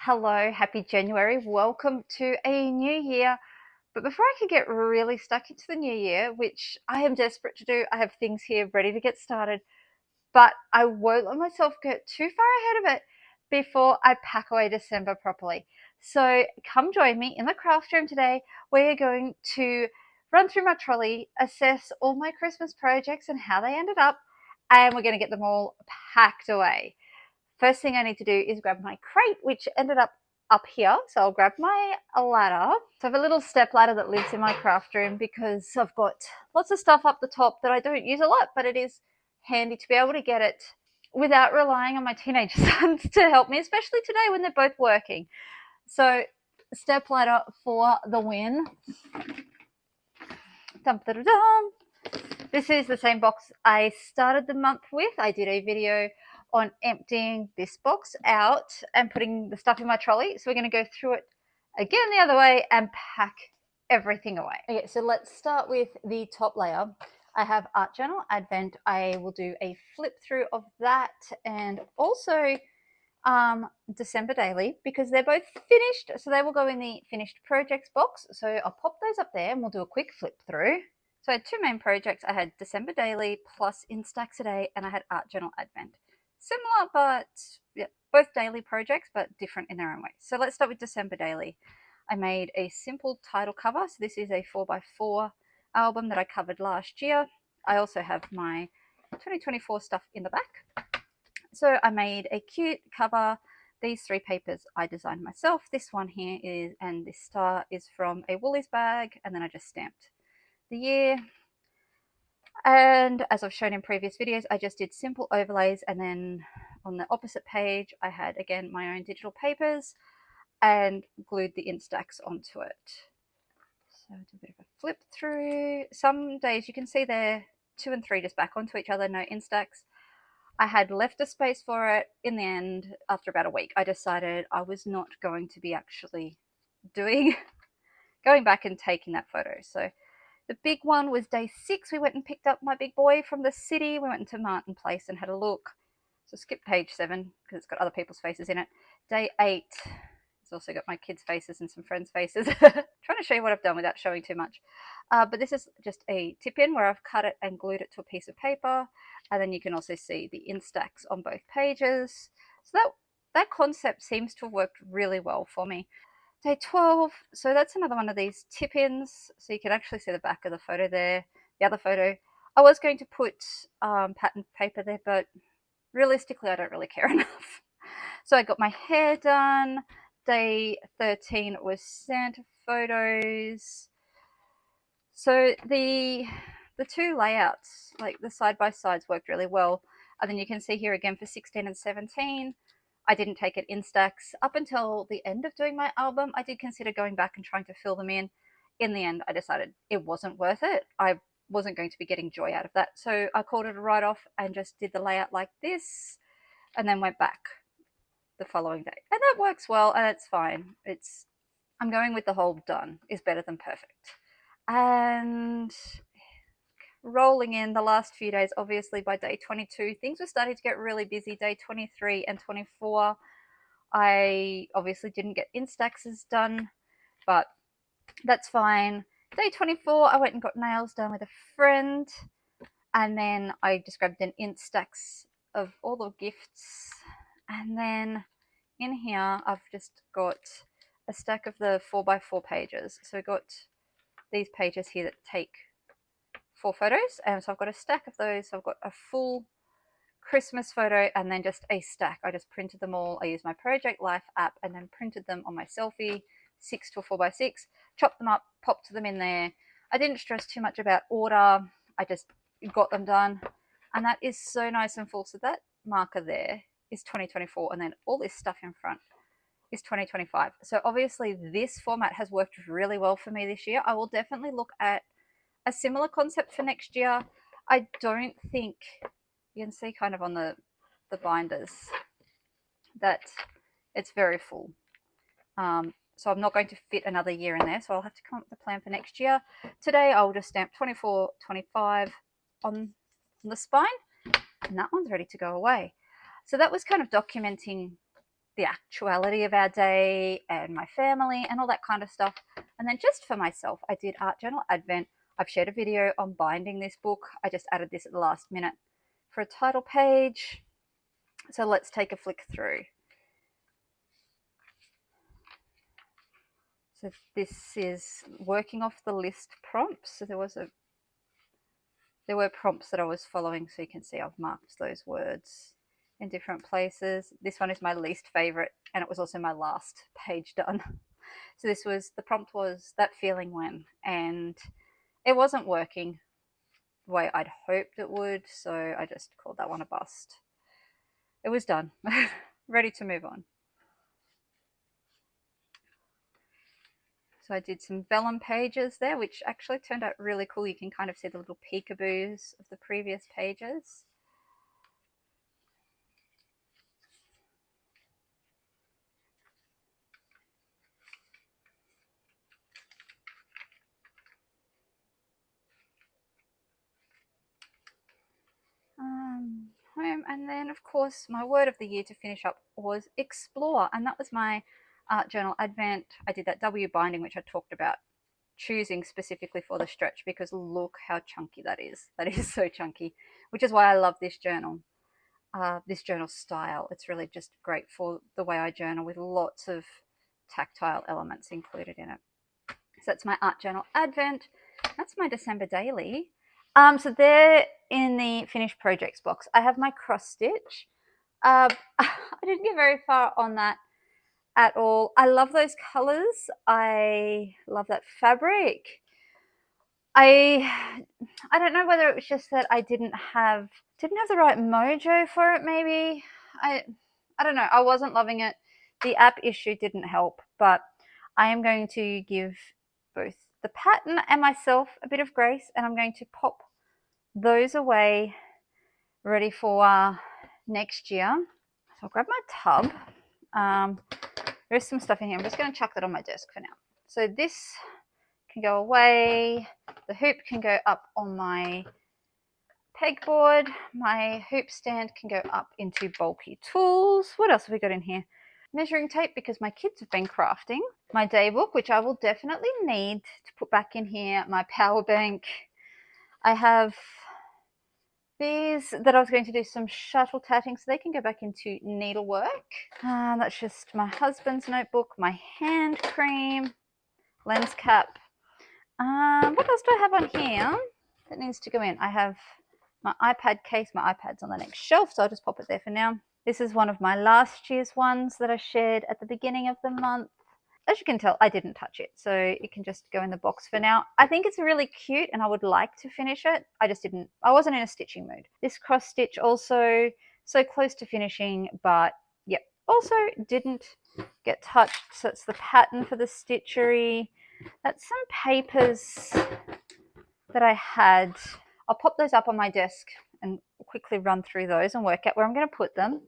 Hello, happy January. Welcome to a new year. But before I can get really stuck into the new year, which I am desperate to do, I have things here ready to get started, but I won't let myself get too far ahead of it before I pack away December properly. So come join me in the craft room today. We're going to run through my trolley, assess all my Christmas projects and how they ended up, and we're going to get them all packed away. First thing I need to do is grab my crate, which ended up here. So I'll grab my ladder. So I have a little step ladder that lives in my craft room because I've got lots of stuff up the top that I don't use a lot, but it is handy to be able to get it without relying on my teenage sons to help me, especially today when they're both working. So step ladder for the win. Dum, da, da, dum. This is the same box I started the month with. I did a video on emptying this box out and putting the stuff in my trolley. So we're going to go through it again the other way and pack everything away. Okay, so let's start with the top layer. I have Art Journal Advent. I will do a flip through of that and also December Daily because they're both finished. So they will go in the finished projects box. So I'll pop those up there and we'll do a quick flip through. So I had two main projects. I had December Daily plus Instax a day, and I had Art Journal Advent. Similar, but yeah, both daily projects, but different in their own way. So let's start with December Daily. I made a simple title cover. So this is a 4x4 album that I covered last year. I also have my 2024 stuff in the back. So I made a cute cover. These three papers I designed myself. This one here is, and this star is from a Woolies bag, and then I just stamped the year. And as I've shown in previous videos, I just did simple overlays, and then on the opposite page I had again my own digital papers and glued the instax onto it. So do a bit of a flip through. Some days you can see they're 2 and 3 just back onto each other, no instax. I had left a space for it. In the end, after about a week, I decided I was not going to be actually going back and taking that photo. So the big one was day 6. We went and picked up my big boy from the city. We went into Martin Place and had a look. So skip page 7 because it's got other people's faces in it. Day 8, it's also got my kids' faces and some friends' faces. Trying to show you what I've done without showing too much. But this is just a tip-in where I've cut it and glued it to a piece of paper. And then you can also see the instax on both pages. So that concept seems to have worked really well for me. Day 12, so that's another one of these tip-ins, so you can actually see the back of the photo there. The other photo, I was going to put pattern paper there, but realistically I don't really care enough. So I got my hair done. Day 13 was Santa photos. So the two layouts, like the side-by-sides, worked really well. And then you can see here again for 16 and 17, I didn't take it instax. Up until the end of doing my album, I did consider going back and trying to fill them in. In the end, I decided it wasn't worth it. I wasn't going to be getting joy out of that. So I called it a write-off and just did the layout like this and then went back the following day. And that works well and it's fine. I'm going with the whole done is better than perfect. And rolling in the last few days, obviously by day 22, things were starting to get really busy. Day 23 and 24, I obviously didn't get instaxes done, but that's fine. Day 24, I went and got nails done with a friend, and then I just grabbed an instax of all the gifts. And then in here, I've just got a stack of the 4x4 pages. So I got these pages here that take 4 photos, and so I've got a stack of those. So I've got a full Christmas photo and then just a stack. I just printed them all. I used my Project Life app and then printed them on my selfie, 6 to a 4x6, chopped them up, popped them in there. I didn't stress too much about order. I just got them done, and that is so nice and full. So that marker there is 2024, and then all this stuff in front is 2025. So obviously this format has worked really well for me this year. I will definitely look at a similar concept for next year. I don't think, you can see kind of on the binders that it's very full. So I'm not going to fit another year in there. So I'll have to come up with a plan for next year. Today I'll just stamp 24, 25 on the spine, and that one's ready to go away. So that was kind of documenting the actuality of our day and my family and all that kind of stuff. And then just for myself, I did Art Journal Advent. I've shared a video on binding this book. I just added this at the last minute for a title page. So let's take a flick through. So this is working off the list prompts. So there were prompts that I was following, so you can see I've marked those words in different places. This one is my least favorite, and it was also my last page done. So the prompt was that feeling when, and it wasn't working the way I'd hoped it would, so I just called that one a bust. It was done. Ready to move on. So I did some vellum pages there, which actually turned out really cool. You can kind of see the little peekaboos of the previous pages. Home, and then of course my word of the year to finish up was explore, and that was my Art Journal Advent. I did that W binding, which I talked about choosing specifically for the stretch, because look how chunky that is. That is so chunky, which is why I love this journal style. It's really just great for the way I journal, with lots of tactile elements included in it. So that's my Art Journal Advent. That's my December daily. So there in the finished projects box, I have my cross stitch. I didn't get very far on that at all. I love those colors. I love that fabric. I don't know whether it was just that I didn't have the right mojo for it, maybe. I don't know. I wasn't loving it. The app issue didn't help, but I am going to give both the pattern and myself a bit of grace, and I'm going to pop those away, ready for next year. So I'll grab my tub. There's some stuff in here. I'm just going to chuck that on my desk for now. So this can go away. The hoop can go up on my pegboard. My hoop stand can go up into bulky tools. What else have we got in here? Measuring tape, because my kids have been crafting. My day book, which I will definitely need to put back in here. My power bank. I have these that I was going to do some shuttle tatting, so they can go back into needlework. That's just my husband's notebook, my hand cream, lens cap. What else do I have on here that needs to go in? I have my iPad case. My iPad's on the next shelf, so I'll just pop it there for now. This is one of my last year's ones that I shared at the beginning of the month. As you can tell, I didn't touch it, so it can just go in the box for now. I think it's really cute and I would like to finish it. I wasn't in a stitching mood. This cross stitch also so close to finishing, but yep, also didn't get touched. So it's the pattern for the stitchery. That's some papers that I had. I'll pop those up on my desk and quickly run through those and work out where I'm going to put them.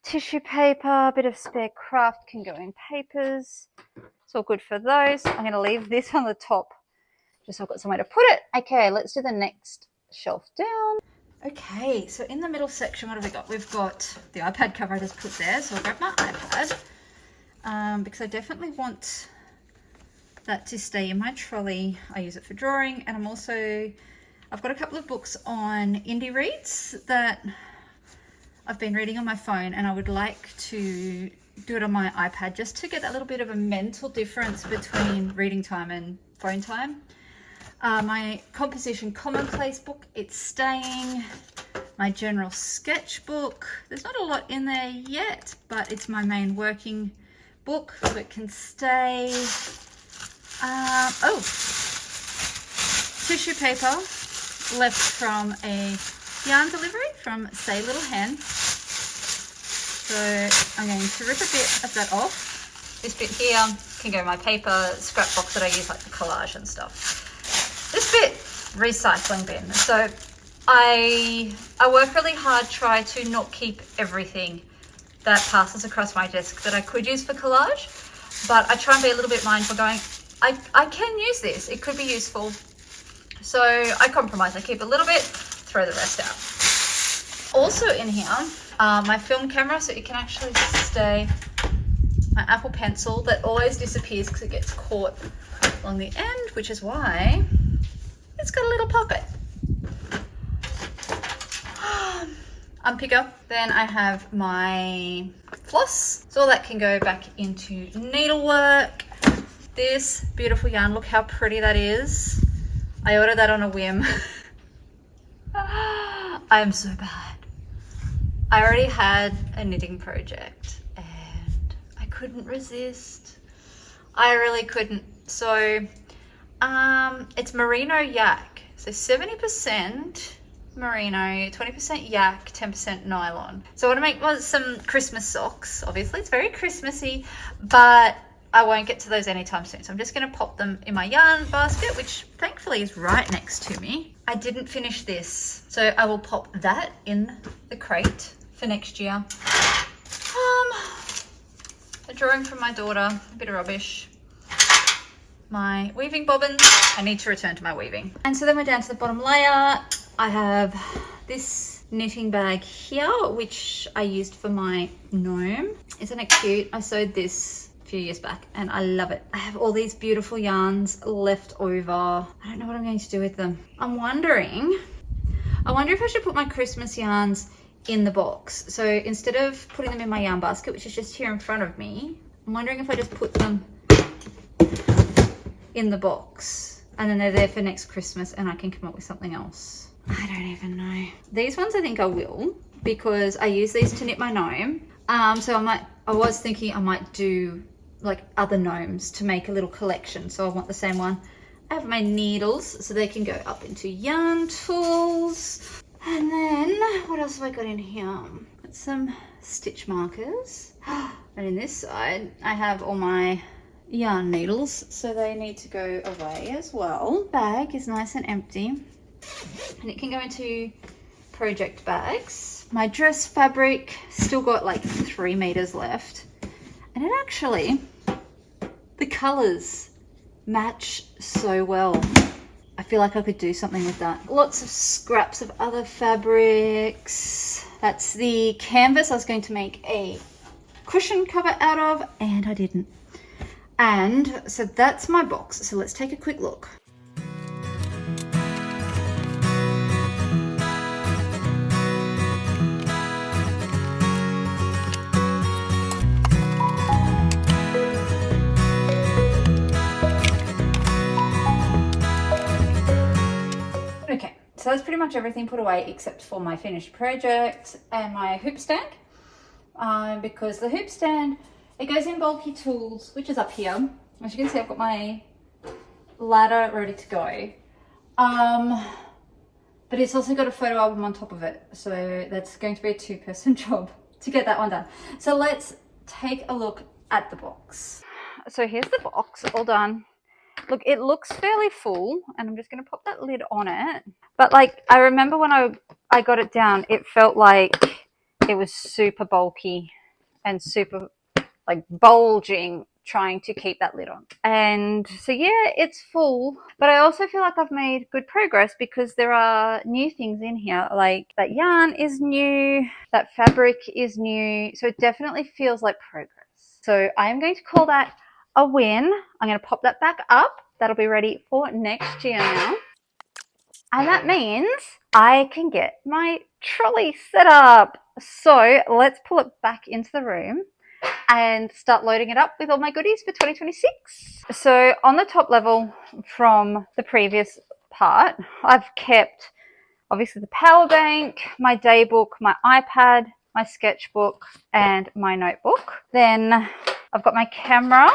Tissue paper, a bit of spare craft can go in papers. It's all good for those. I'm going to leave this on the top just so I've got somewhere to put it. Okay, let's do the next shelf down. Okay, so in the middle section, what have we got? We've got the iPad cover I just put there. So I'll grab my iPad because I definitely want that to stay in my trolley. I use it for drawing, and I've got a couple of books on indie reads that I've been reading on my phone, and I would like to do it on my iPad just to get that little bit of a mental difference between reading time and phone time. My composition commonplace book, it's staying. My general sketchbook, there's not a lot in there yet, but it's my main working book, so it can stay. Tissue paper left from a yarn delivery from Say Little Hen. So I'm going to rip a bit of that off. This bit here can go in my paper scrap box that I use like for collage and stuff. This bit, recycling bin. So I work really hard, try to not keep everything that passes across my desk that I could use for collage, but I try and be a little bit mindful going, I can use this, it could be useful. So I compromise, I keep a little bit, throw the rest out. Also in here, my film camera, so it can actually stay my Apple pencil that always disappears because it gets caught along the end, which is why it's got a little pocket. Unpicker. Then I have my floss, so all that can go back into needlework. This beautiful yarn, look how pretty that is. I ordered that on a whim. I am so bad. I already had a knitting project and I couldn't resist. I really couldn't. So it's merino yak, so 70% merino, 20% yak, 10% nylon. So I want to make some Christmas socks. Obviously it's very Christmassy, but I won't get to those anytime soon. So I'm just going to pop them in my yarn basket, which thankfully is right next to me. I didn't finish this, so I will pop that in the crate for next year. A drawing from my daughter, a bit of rubbish. My weaving bobbins. I need to return to my weaving. And so then we're down to the bottom layer. I have this knitting bag here, which I used for my gnome. Isn't it cute? I sewed this a few years back and I love it. I have all these beautiful yarns left over. I don't know what I'm going to do with them. I wonder if I should put my Christmas yarns in the box. So instead of putting them in my yarn basket, which is just here in front of me, I'm wondering if I just put them in the box and then they're there for next Christmas and I can come up with something else. I don't even know. These ones I think I will, because I use these to knit my gnome. So I was thinking I might do like other gnomes to make a little collection. So I want the same one. I have my needles so they can go up into yarn tools. And then what else have I got in here? Got some stitch markers. And in this side I have all my yarn needles, so they need to go away as well. Bag is nice and empty and it can go into project bags. My dress fabric still got like 3 meters left, and it actually, the colors match so well. I feel like I could do something with that. Lots of scraps of other fabrics. That's the canvas I was going to make a cushion cover out of, and I didn't. And so that's my box. So let's take a quick look. Okay, so that's pretty much everything put away except for my finished project and my hoop stand. Because the hoop stand, it goes in bulky tools, which is up here. As you can see, I've got my ladder ready to go. But it's also got a photo album on top of it. So that's going to be a 2-person job to get that one done. So let's take a look at the box. So here's the box, all done. Look, it looks fairly full, and I'm just going to pop that lid on it. But like, I remember when I got it down, it felt like it was super bulky and super like bulging, trying to keep that lid on. And so yeah, it's full, but I also feel like I've made good progress because there are new things in here. Like that yarn is new, that fabric is new, so it definitely feels like progress. So I am going to call that a win. I'm going to pop that back up. That'll be ready for next year now. And that means I can get my trolley set up. So let's pull it back into the room and start loading it up with all my goodies for 2026. So on the top level from the previous part, I've kept obviously the power bank, my day book, my iPad, my sketchbook, and my notebook. Then I've got my camera.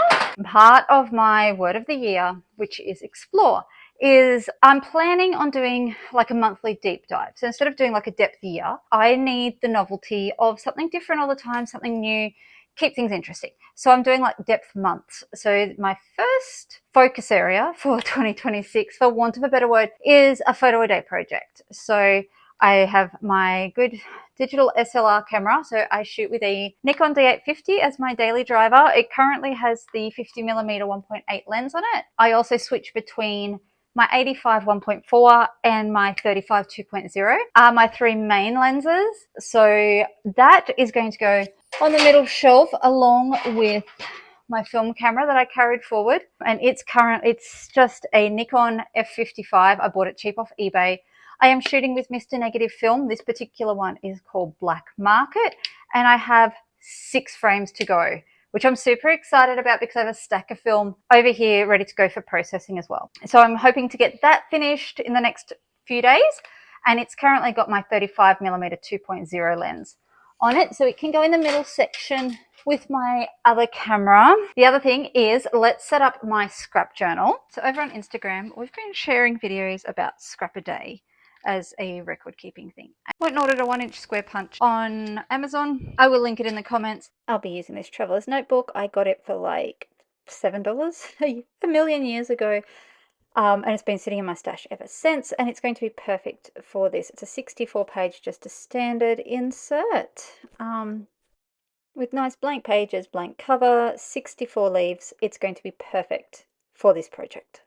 Part of my word of the year, which is explore, is I'm planning on doing like a monthly deep dive. So instead of doing like a depth year, I need the novelty of something different all the time, something new, keep things interesting. So I'm doing like depth months. So my first focus area for 2026, for want of a better word, is a photo a day project. So I have my good digital SLR camera. So I shoot with a Nikon D850 as my daily driver. It currently has the 50mm 1.8 lens on it. I also switch between my 85 1.4 and my 35 2.0 are my 3 main lenses. So that is going to go on the middle shelf along with my film camera that I carried forward, and it's just a Nikon F55. I bought it cheap off eBay. I am shooting with Mr. Negative film. This particular one is called Black Market, and I have 6 frames to go, which I'm super excited about because I have a stack of film over here ready to go for processing as well. So I'm hoping to get that finished in the next few days, and it's currently got my 35mm 2.0 lens on it, so it can go in the middle section with my other camera. The other thing is, let's set up my scrap journal. So over on Instagram, we've been sharing videos about scrap a day as a record keeping thing. I went and ordered a 1-inch square punch on Amazon. I will link it in the comments. I'll be using this traveler's notebook. I got it for like $7 a million years ago. And it's been sitting in my stash ever since, and it's going to be perfect for this. It's a 64-page, just a standard insert, with nice blank pages, blank cover, 64 leaves. It's going to be perfect for this project.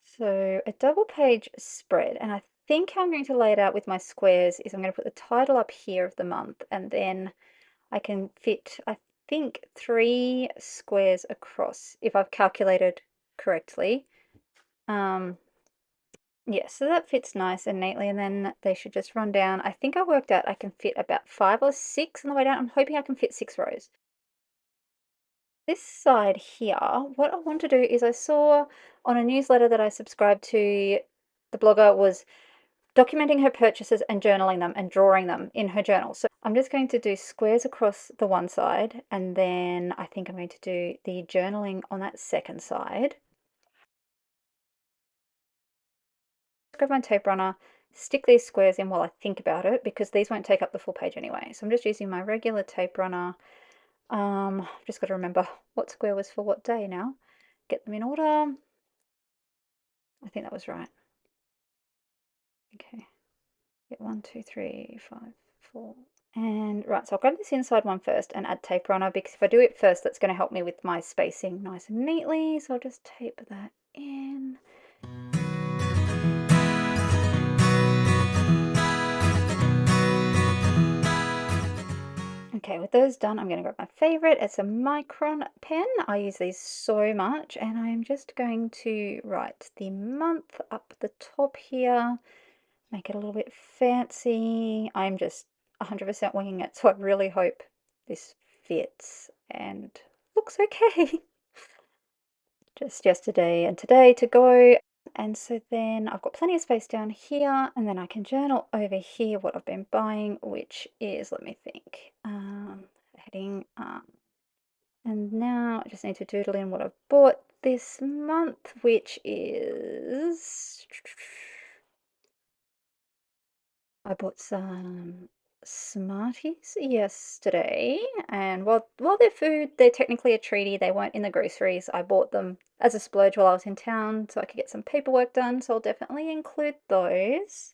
So a double-page spread, and I think how I'm going to lay it out with my squares is I'm going to put the title up here of the month, and then I can fit, I think, 3 squares across, if I've calculated correctly. Yeah, so that fits nice and neatly, and then they should just run down. I think I worked out I can fit about 5 or 6 on the way down. I'm hoping I can fit 6 rows. This side here, what I want to do is I saw on a newsletter that I subscribed to, the blogger was documenting her purchases and journaling them and drawing them in her journal. So I'm just going to do squares across the one side, and then I think I'm going to do the journaling on that second side. Grab my tape runner, stick these squares in while I think about it, because these won't take up the full page anyway. So I'm just using my regular tape runner. I've just got to remember what square was for what day now. Get them in order. I think that was right. Okay. Get 1, 2, 3, 5, 4. And right, so I'll grab this inside one first and add tape runner, because if I do it first, that's going to help me with my spacing nice and neatly. So I'll just tape that in. Okay, with those done, I'm going to grab my favorite. It's a Micron pen. I use these so much, and I'm just going to write the month up the top here, make it a little bit fancy. I'm just 100% winging it, so I really hope this fits and looks okay. Just yesterday and today to go. And so then I've got plenty of space down here, and then I can journal over here what I've been buying, which is, let me think, heading and now I just need to doodle in what I've bought this month, which is, I bought some Smarties yesterday, and while they're food, they're technically a treaty. They weren't in the groceries. I bought them as a splurge while I was in town so I could get some paperwork done, so I'll definitely include those.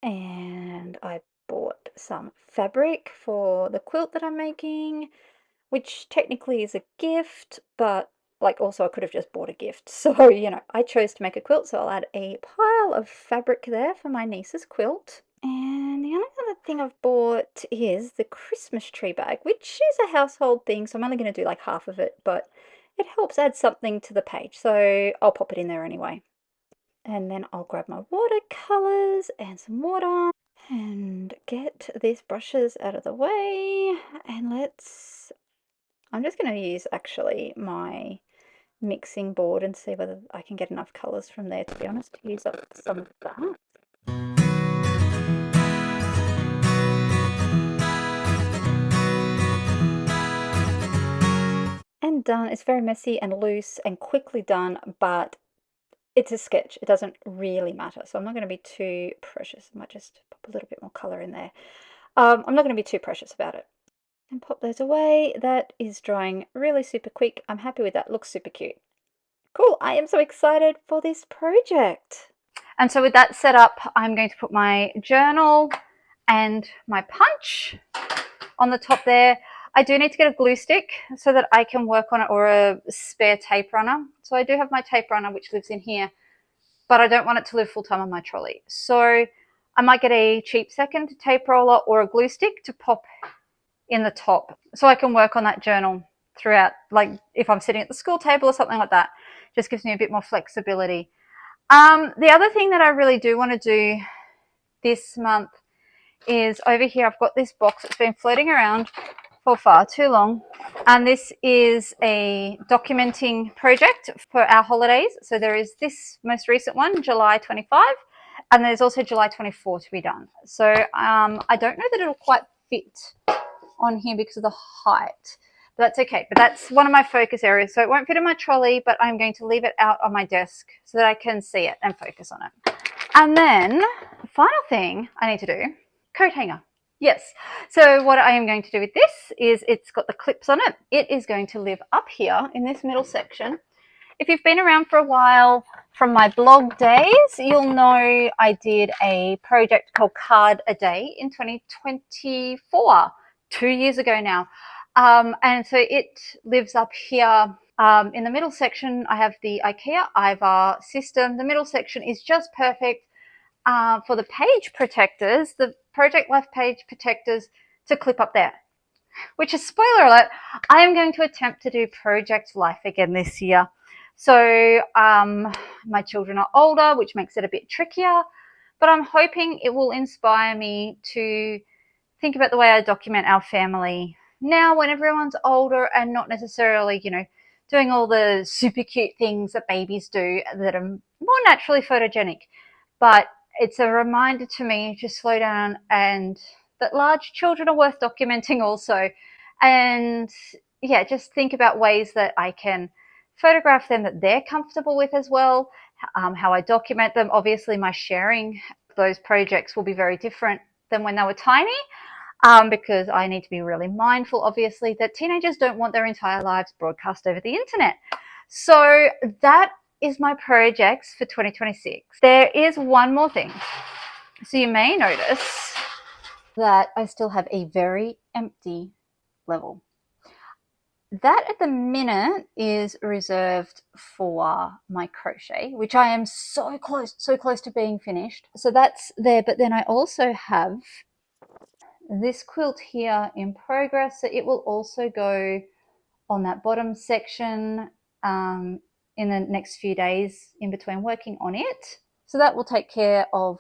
And I bought some fabric for the quilt that I'm making, which technically is a gift, but like also I could have just bought a gift. So, you know, I chose to make a quilt, so I'll add a pile of fabric there for my niece's quilt. And the only other thing I've bought is the Christmas tree bag, which is a household thing, so I'm only going to do like half of it, but it helps add something to the page, so I'll pop it in there anyway. And then I'll grab my watercolors and some water and get these brushes out of the way, and I'm just going to use actually my mixing board and see whether I can get enough colours from there, to be honest, to use up some of that. And done. It's very messy and loose and quickly done, but it's a sketch. It doesn't really matter, so I'm not going to be too precious. I might just pop a little bit more colour in there. I'm not going to be too precious about it. And pop those away. That is drying really super quick. I'm happy with that. Looks super cute. Cool. I am so excited for this project. And so with that set up, I'm going to put my journal and my punch on the top there. I do need to get a glue stick so that I can work on it, or a spare tape runner. So I do have my tape runner, which lives in here, but I don't want it to live full time on my trolley. So I might get a cheap second tape roller or a glue stick to pop in the top, so I can work on that journal throughout, like if I'm sitting at the school table or something like that. Just gives me a bit more flexibility. The other thing that I really do want to do this month is over here. I've got this box that's been floating around for far too long, and this is a documenting project for our holidays. So there is this most recent one, July 25, and there's also July 24 to be done. So I don't know that it'll quite fit on here because of the height, but that's okay. But that's one of my focus areas, so it won't fit in my trolley, but I'm going to leave it out on my desk so that I can see it and focus on it. And then the final thing I need to do, coat hanger. Yes, so what I am going to do with this is, it's got the clips on it. It is going to live up here in this middle section. If you've been around for a while from my blog days, you'll know I did a project called Card a Day in 2024, 2 years ago now. And so it lives up here. In the middle section, I have the IKEA Ivar system. The middle section is just perfect for the page protectors, the Project Life page protectors, to clip up there. Which is, spoiler alert, I am going to attempt to do Project Life again this year. So my children are older, which makes it a bit trickier, but I'm hoping it will inspire me to think about the way I document our family now when everyone's older, and not necessarily, you know, doing all the super cute things that babies do that are more naturally photogenic. But it's a reminder to me to slow down, and that large children are worth documenting also. And yeah, just think about ways that I can photograph them that they're comfortable with as well. How I document them. Obviously, my sharing those projects will be very different than when they were tiny, because I need to be really mindful, obviously, that teenagers don't want their entire lives broadcast over the internet. So that is my projects for 2026. There is one more thing. So you may notice that I still have a very empty level. That at the minute is reserved for my crochet, which I am so close to being finished. So that's there. But then I also have this quilt here in progress. So it will also go on that bottom section in the next few days in between working on it. So that will take care of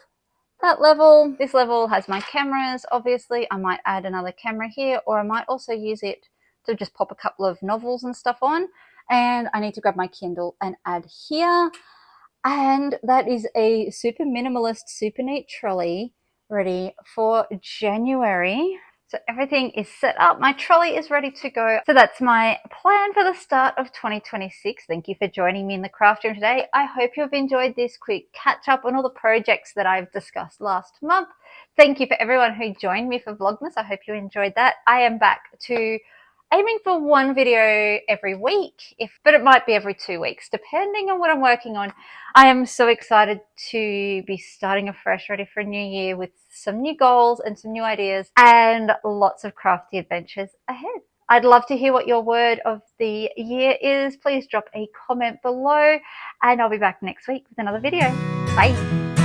that level. This level has my cameras. Obviously, I might add another camera here, or I might also use it to just pop a couple of novels and stuff on. And I need to grab my Kindle and add here. And that is a super minimalist, super neat trolley ready for January. So everything is set up. My trolley is ready to go. So that's my plan for the start of 2026. Thank you for joining me in the craft room today. I hope you've enjoyed this quick catch up on all the projects that I've discussed last month. Thank you for everyone who joined me for Vlogmas. I hope you enjoyed that. I am back to aiming for one video every week, but it might be every 2 weeks, depending on what I'm working on. I am so excited to be starting afresh, ready for a new year with some new goals and some new ideas and lots of crafty adventures ahead. I'd love to hear what your word of the year is. Please drop a comment below, and I'll be back next week with another video. Bye.